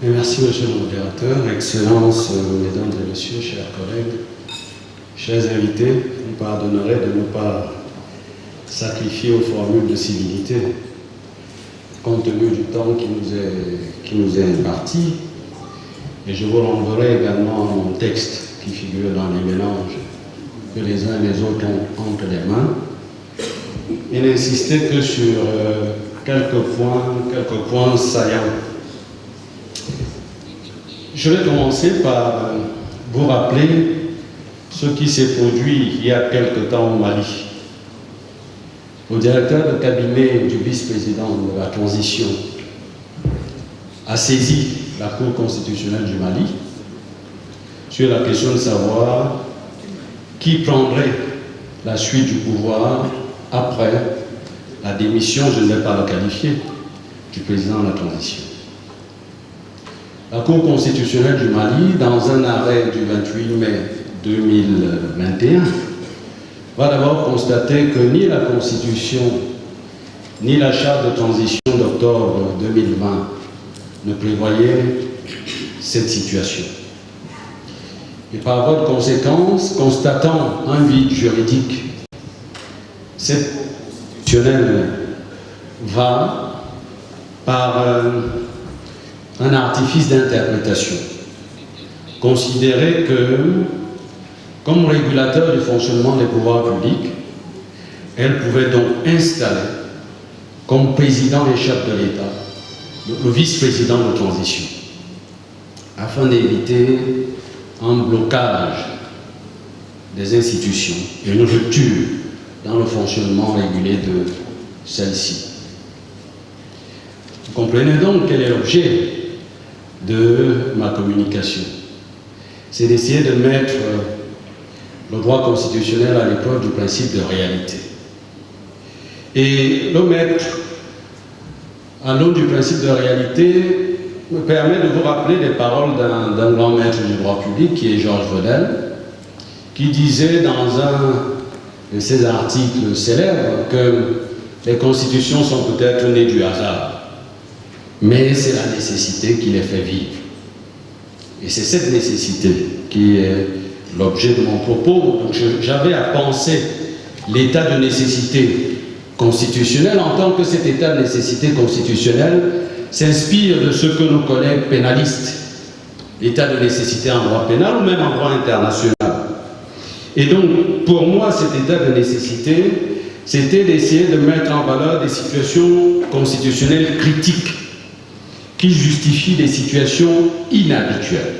Merci, monsieur le modérateur, Excellences, mesdames et messieurs, chers collègues, chers invités, vous me pardonnerez de ne pas sacrifier aux formules de civilité, compte tenu du temps qui nous est imparti, et je vous renverrai également mon texte qui figure dans les mélanges que les uns et les autres ont entre les mains, et n'insister que sur quelques points saillants. Je vais commencer par vous rappeler ce qui s'est produit il y a quelque temps au Mali. Le directeur de cabinet du vice-président de la transition a saisi la Cour constitutionnelle du Mali sur la question de savoir qui prendrait la suite du pouvoir après la démission, je ne vais pas le qualifier, du président de la transition. La Cour constitutionnelle du Mali, dans un arrêt du 28 mai 2021, va d'abord constater que ni la Constitution, ni la charte de transition d'octobre 2020 ne prévoyaient cette situation. Et par voie de conséquence, constatant un vide juridique, cette constitutionnelle va par un artifice d'interprétation considérer que, comme régulateur du fonctionnement des pouvoirs publics, elle pouvait donc installer comme président et chef de l'État le vice-président de transition, afin d'éviter un blocage des institutions et une rupture dans le fonctionnement régulier de celle-ci. Vous comprenez donc quel est l'objet de ma communication. C'est d'essayer de mettre le droit constitutionnel à l'épreuve du principe de réalité. Et le mettre à l'aune du principe de réalité me permet de vous rappeler les paroles d'un grand maître du droit public qui est Georges Vedel, qui disait dans un de ses articles célèbres que les constitutions sont peut-être nées du hasard, mais c'est la nécessité qui les fait vivre. Et c'est cette nécessité qui est l'objet de mon propos. Donc j'avais à penser l'état de nécessité constitutionnelle en tant que cet état de nécessité constitutionnelle s'inspire de ce que nos collègues pénalistes, l'état de nécessité en droit pénal ou même en droit international. Et donc, pour moi, cet état de nécessité, c'était d'essayer de mettre en valeur des situations constitutionnelles critiques qui justifient des situations inhabituelles.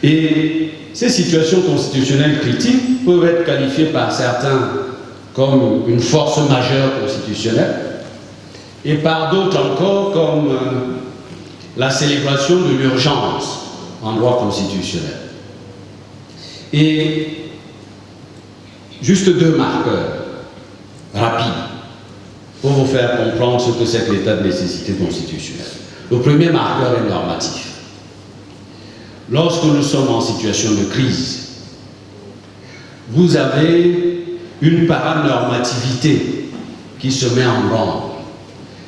Et ces situations constitutionnelles critiques peuvent être qualifiées par certains comme une force majeure constitutionnelle et par d'autres encore comme la célébration de l'urgence en droit constitutionnel. Et juste deux marqueurs rapides pour vous faire comprendre ce que c'est que l'état de nécessité constitutionnelle. Le premier marqueur est normatif. Lorsque nous sommes en situation de crise, vous avez une paranormativité qui se met en branle.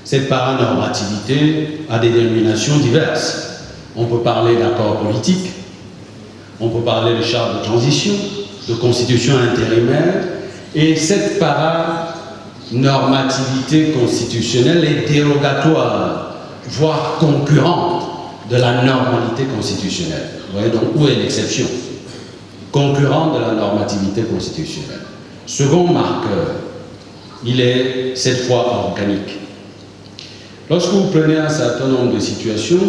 Cette paranormativité a des dénominations diverses. On peut parler d'accords politiques, on peut parler de charte de transition, de constitution intérimaire, et cette paranormativité constitutionnelle est dérogatoire, voire concurrente de la normalité constitutionnelle. Vous voyez donc où est l'exception? Concurrente de la normativité constitutionnelle. Second marqueur, il est cette fois organique. Lorsque vous prenez un certain nombre de situations,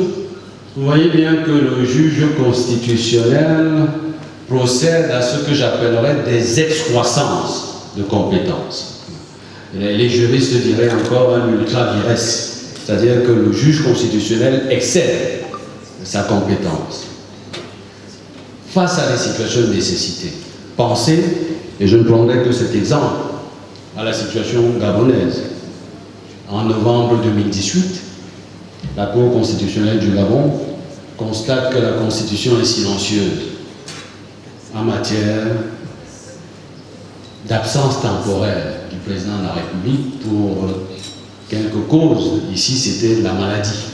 vous voyez bien que le juge constitutionnel procède à ce que j'appellerais des excroissances de compétences. Les juristes diraient encore un ultra vires, c'est-à-dire que le juge constitutionnel excède sa compétence. Face à des situations de nécessité, pensez, et je ne prendrai que cet exemple, à la situation gabonaise. En novembre 2018, la Cour constitutionnelle du Gabon constate que la Constitution est silencieuse en matière d'absence temporaire du président de la République pour quelques causes. Ici, c'était la maladie.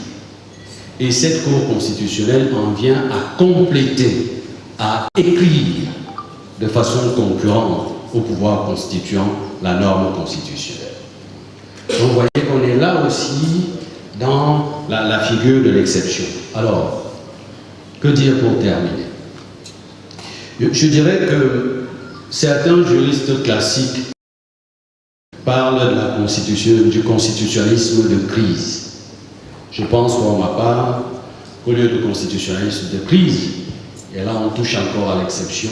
Et cette Cour constitutionnelle en vient à compléter, à écrire de façon concurrente au pouvoir constituant la norme constitutionnelle. Donc vous voyez qu'on est là aussi dans la figure de l'exception. Alors, que dire pour terminer? Je dirais que certains juristes classiques parlent de la constitution, du constitutionnalisme de crise. Je pense pour ma part qu'au lieu de constitutionnalisme de crise, et là on touche encore à l'exception,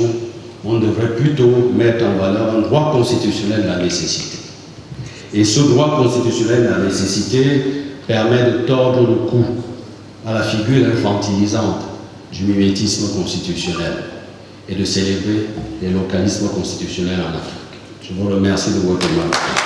on devrait plutôt mettre en valeur un droit constitutionnel de la nécessité. Et ce droit constitutionnel de la nécessité permet de tordre le cou à la figure infantilisante du mimétisme constitutionnel et de célébrer les localismes constitutionnels en Afrique. Je vous remercie de votre attention.